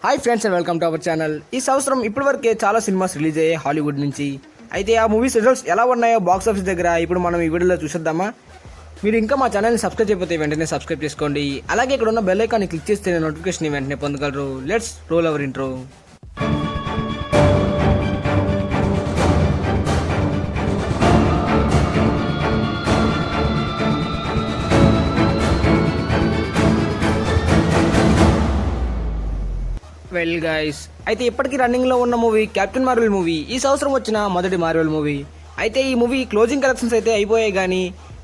Hi friends and welcome to our channel. ఈ సంవత్సరం ఇప్పటివరకే చాలా సినిమాస్ రిలీజ్ అయ్యాయి హాలీవుడ్ నుంచి. అయితే ఆ మూవీస్ రిజల్ట్స్ ఎలా ఉన్నాయో బాక్స్ ఆఫీస్ దగ్గర ఇప్పుడు మనం ఈ వీడియోలో చూసేద్దామా. మీరు ఇంకా మా ఛానల్ని సబ్స్క్రైబ్ చేయకపోతే వెంటనే సబ్స్క్రైబ్ చేసుకోండి. అలాగే ఇక్కడ ఉన్న బెల్ ఐకాన్ని క్లిక్ చేస్తే నోటిఫికేషన్ వెంటనే పొందగలరు. Let's roll hour intro. Well guys, అయితే ఇప్పటికీ రన్నింగ్ లో ఉన్న మూవీ కెప్టెన్ మార్వెల్ మూవీ ఈ సంవత్సరం వచ్చిన మొదటి మార్వెల్ మూవీ. అయితే ఈ మూవీ క్లోజింగ్ కలెక్షన్స్ అయితే అయిపోయాయి, కానీ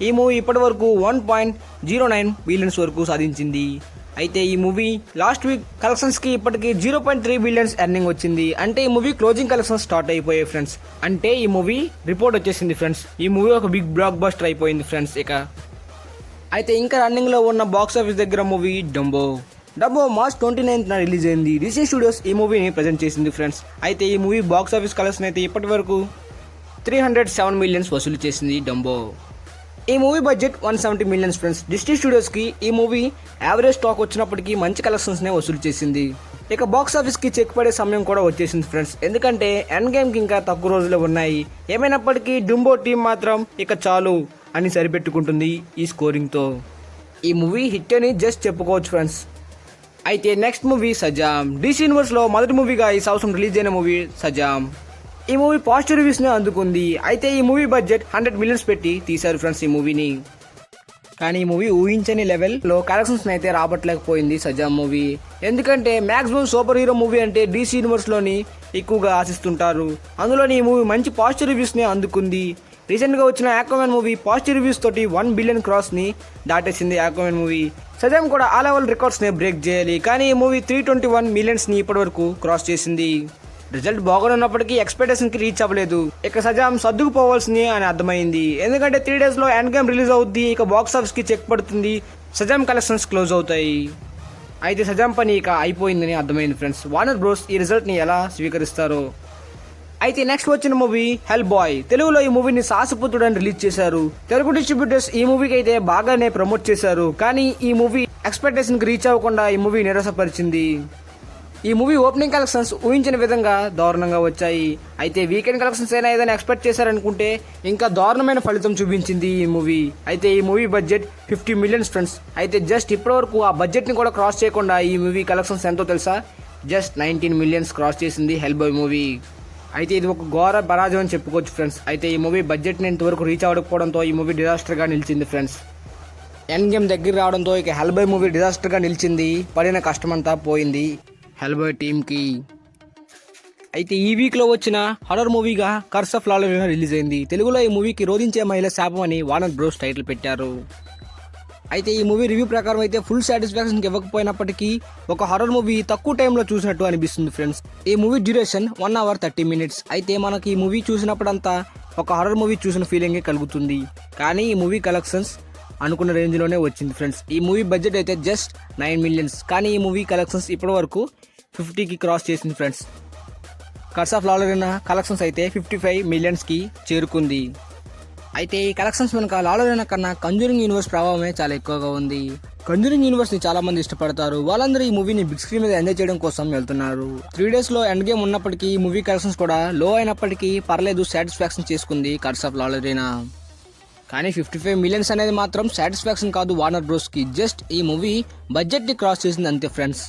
ఈ మూవీ ఇప్పటి వరకు 1.09 బిలియన్స్ వరకు సాధించింది. అయితే ఈ మూవీ లాస్ట్ వీక్ కలెక్షన్స్ కి ఇప్పటికి 0.3 బిలియన్స్ ఎర్నింగ్ వచ్చింది. అంటే ఈ మూవీ క్లోజింగ్ కలెక్షన్స్ స్టార్ట్ అయిపోయాయి ఫ్రెండ్స్. అంటే ఈ మూవీ రిపోర్ట్ వచ్చేసింది ఫ్రెండ్స్. ఈ మూవీ ఒక బిగ్ బ్లాక్ బస్టర్ అయిపోయింది ఫ్రెండ్స్. అయితే ఇంకా రన్నింగ్ లో ఉన్న బాక్స్ ఆఫీస్ దగ్గర movie Dumbo March 29th release అయింది. డిస్నీ స్టూడియోస్ ఈ మూవీని ప్రజెంట్ చేసింది ఫ్రెండ్స్. అయితే ఈ మూవీ బాక్స్ ఆఫీస్ కలెక్షన్ అయితే ఇప్పటి వరకు 307 మిలియన్స్ వసూలు చేసింది డంబో. ఈ movie budget 170 millions friends. Disney studios కి ఈ మూవీ యావరేజ్ స్టాక్ వచ్చినప్పటికీ మంచి కలెక్షన్స్ నే వసూలు చేసింది. ఇక బాక్స్ ఆఫీస్ కి చెక్ పడే సమయం కూడా వచ్చేసింది ఫ్రెండ్స్. ఎందుకంటే ఎండ్ గేమ్ కి ఇంకా తక్కువ రోజులే ఉన్నాయి. ఏమైనప్పటికీ డంబో టీం మాత్రం ఇక చాలు అని సరిపెట్టుకుంటుంది ఈ స్కోరింగ్ తో. ఈ మూవీ హిట్ అని జస్ట్ చెప్పుకోవచ్చు ఫ్రెండ్స్. అయితే నెక్స్ట్ మూవీ సజామ్. డీసీ యూనివర్స్ లో మొదటి మూవీగా ఈ సంవత్సరం రిలీజ్ అయిన మూవీ సజామ్. ఈ మూవీ పాజిటివ్ రివ్యూస్ నే అందుకుంది. అయితే ఈ మూవీ బడ్జెట్ 100 మిలియన్స్ పెట్టి తీశారు ఫ్రెండ్స్ ఈ మూవీని. కానీ ఈ మూవీ ఊహించని లెవెల్ లో కలెక్షన్స్ అయితే రాబట్టలేకపోయింది సజామ్ మూవీ. ఎందుకంటే మాక్సిమం సూపర్ హీరో మూవీ అంటే డీసీ యూనివర్స్ లోని ఎక్కువగా ఆశిస్తుంటారు. అందులోని ఈ మూవీ మంచి పాజిటివ్ రివ్యూస్ నే అందుకుంది. రీసెంట్ గా వచ్చిన ఆక్వామన్ మూవీ పాజిటివ్ రివ్యూస్ తోటి 1 బిలియన్ క్రాస్ ని దాటేసింది. ఆక్వామన్ మూవీ సజామ్ కూడా ఆ లెవెల్ రికార్డ్స్ ని బ్రేక్ చేయాలి, కానీ ఈ మూవీ 321 మిలియన్స్ ని ఇప్పటి వరకు క్రాస్ చేసింది. రిజల్ట్ బాగున్నప్పటికీ ఎక్స్పెక్టేషన్ కి రీచ్ అవ్వలేదు. ఇక సజామ్ సర్దుకుపోవాల్సింది అని అర్థమైంది. ఎందుకంటే 3 days లో ఎండ్ గేమ్ రిలీజ్ అవుద్ది. ఇక బాక్స్ ఆఫీస్ కి చెక్ పడుతుంది. సజామ్ కలెక్షన్స్ క్లోజ్ అవుతాయి. అయితే సజామ్ పని ఇక అయిపోయిందని అర్థమైంది ఫ్రెండ్స్. వార్నర్ బ్రోస్ ఈ రిజల్ట్ ని ఎలా స్వీకరిస్తారో. అయితే నెక్స్ట్ వచ్చిన మూవీ హెల్ బాయ్. తెలుగులో ఈ మూవీని సాహసపుత్రుడు అని రిలీజ్ చేశారు. తెలుగు డిస్ట్రిబ్యూటర్స్ ఈ మూవీకి అయితే బాగానే ప్రమోట్ చేశారు, కానీ ఈ మూవీ ఎక్స్పెక్టేషన్ కి రీచ్ అవ్వకుండా ఈ మూవీ నిరాశపరిచింది. ఈ మూవీ ఓపెనింగ్ కలెక్షన్స్ ఊహించిన విధంగా దారుణంగా వచ్చాయి. అయితే వీకెండ్ కలెక్షన్స్ అయినా ఏదైనా ఎక్స్పెక్ట్ చేశారనుకుంటే ఇంకా దారుణమైన ఫలితం చూపించింది ఈ మూవీ. అయితే ఈ మూవీ బడ్జెట్ 50 మిలియన్స్ ఫ్రెండ్స్. అయితే జస్ట్ ఇప్పటి వరకు ఆ బడ్జెట్ ని కూడా క్రాస్ చేయకుండా ఈ మూవీ కలెక్షన్స్ ఎంతో తెలుసా? జస్ట్ 19 మిలియన్స్ క్రాస్ చేసింది హెల్ బాయ్ మూవీ. అయితే ఇది ఒక ఘోర పరాజయం అని చెప్పుకోవచ్చు ఫ్రెండ్స్. అయితే ఈ మూవీ బడ్జెట్ ని ఇంతవరకు రీచ్ అవ్వకపోవడంతో ఈ మూవీ డిజాస్టర్ గా నిలిచింది ఫ్రెండ్స్. ఎండ్ గేమ్ దగ్గర రావడంతో ఇక హెల్ బాయ్ మూవీ డిజాస్టర్ గా నిలిచింది. పడిన కష్టమంతా పోయింది హెల్ బాయ్ టీమ్ కి. అయితే ఈ వీక్ లో వచ్చిన హారర్ మూవీగా కర్స్ ఆఫ్ లాలరీనా రిలీజ్ అయింది. తెలుగులో ఈ మూవీకి రోధించే మహిళ శాపం అని వార్నర్ బ్రోస్ టైటిల్ పెట్టారు. అయితే ఈ మూవీ రివ్యూ ప్రకారం అయితే ఫుల్ సాటిస్ఫాక్షన్ ఇవ్వకపోయినప్పటికీ ఒక హారర్ మూవీ తక్కువ టైంలో చూసినట్టు అనిపిస్తుంది ఫ్రెండ్స్. ఈ మూవీ డ్యూరేషన్ 1 hour 30 minutes. అయితే మనకి ఈ మూవీ చూసినప్పుడంతా ఒక హారర్ మూవీ చూసిన ఫీలింగే కలుగుతుంది. కానీ ఈ మూవీ కలెక్షన్స్ అనుకున్న రేంజ్ లోనే వచ్చింది ఫ్రెండ్స్. ఈ మూవీ బడ్జెట్ అయితే జస్ట్ 9 మిలియన్స్, కానీ ఈ మూవీ కలెక్షన్స్ ఇప్పటి వరకు 50కి క్రాస్ చేసింది ఫ్రెండ్స్. కర్స్ ఆఫ్ లాలరీనా కలెక్షన్స్ అయితే 55 మిలియన్స్ కి చేరుకుంది. అయితే ఈ కలెక్షన్స్ వెనక లాలరీనా కన్నా కంజూరింగ్ యూనివర్స్ ప్రభావమే చాలా ఎక్కువగా ఉంది. కంజూరింగ్ యూనివర్స్ ని చాలా మంది ఇష్టపడతారు. వాళ్ళందరూ ఈ మూవీని బిగ్ స్క్రీన్ మీద ఎంజాయ్ చేయడం కోసం వెళ్తున్నారు. 3 days లో ఎండ్ గేమ్ ఉన్నప్పటికీ ఈ మూవీ కలెక్షన్స్ కూడా లో అయినప్పటికీ పర్లేదు సాటిస్ఫాక్షన్ చేసుకుంది కర్స్ ఆఫ్ లాలరీనా. కానీ 55 మిలియన్స్ అనేది మాత్రం సాటిస్ఫాక్షన్ కాదు వార్నర్ బ్రోస్ కి. జస్ట్ ఈ మూవీ బడ్జెట్ ని క్రాస్ చేసింది అంతే friends.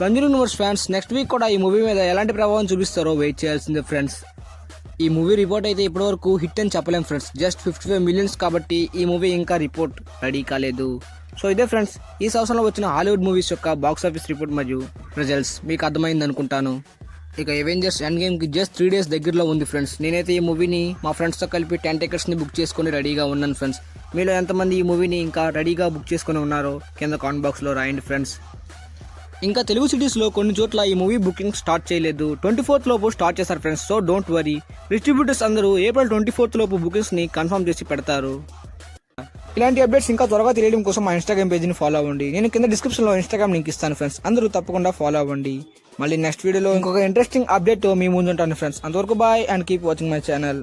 Conjuring universe fans next week కూడా ఈ మూవీ మీద ఎలాంటి ప్రభావం చూపిస్తారో వెయిట్ చేయాల్సిందే ఫ్రెండ్స్. ఈ మూవీ రిపోర్ట్ అయితే ఇప్పటివరకు హిట్ అని చెప్పలేం ఫ్రెండ్స్. జస్ట్ 55 మిలియన్స్ కాబట్టి ఈ మూవీ ఇంకా రిపోర్ట్ రెడీ కాలేదు. సో ఇదే ఫ్రెండ్స్ ఈ సంవత్సరంలో వచ్చిన హాలీవుడ్ మూవీస్ యొక్క బాక్స్ ఆఫీస్ రిపోర్ట్ మరియు రిజల్ట్స్. మీకు అర్థమైంది అనుకుంటాను. ఇక అవెంజర్స్ ఎండ్ గేమ్ కి జస్ట్ 3 days దగ్గరలో ఉంది ఫ్రెండ్స్. నేనైతే ఈ మూవీని మా ఫ్రెండ్స్ తో కలిపి 10 tickets ని బుక్ చేసుకుని రెడీగా ఉన్నాను ఫ్రెండ్స్. మీలో ఎంతమంది ఈ మూవీని ఇంకా రెడీగా బుక్ చేసుకుని ఉన్నారో కింద కామెంట్ బాక్స్ లో రాయండి ఫ్రెండ్స్. ఇంకా తెలుగు సిటీస్ లో కొన్ని చోట్ల ఈ మూవీ బుకింగ్ స్టార్ట్ చేయలేదు. 24th లోపు స్టార్ట్ చేశారు friends. So don't worry, distributors అందరూ ఏప్రిల్ 24th లోపు బుకింగ్స్ ని కన్ఫర్మ్ చేసి పెడతారు. ఇలాంటి అప్డేట్స్ ఇంకా త్వరగా తెలియడం కోసం మా ఇన్స్టాగ్రామ్ పేజీని ఫాలో అవ్వండి. నేను కింద డిస్క్రిప్షన్ లో ఇన్స్టాగ్రామ్ లింక్ ఇస్తాను ఫ్రెండ్స్. అందరూ తప్పకుండా ఫాలో అవ్వండి. మళ్ళీ నెక్స్ట్ వీడియోలో ఇంకొక ఇంట్రెస్టింగ్ అప్డేట్ మీ ముందుంటాను ఫ్రెండ్స్. అంతవరకు bye and keep watching my channel.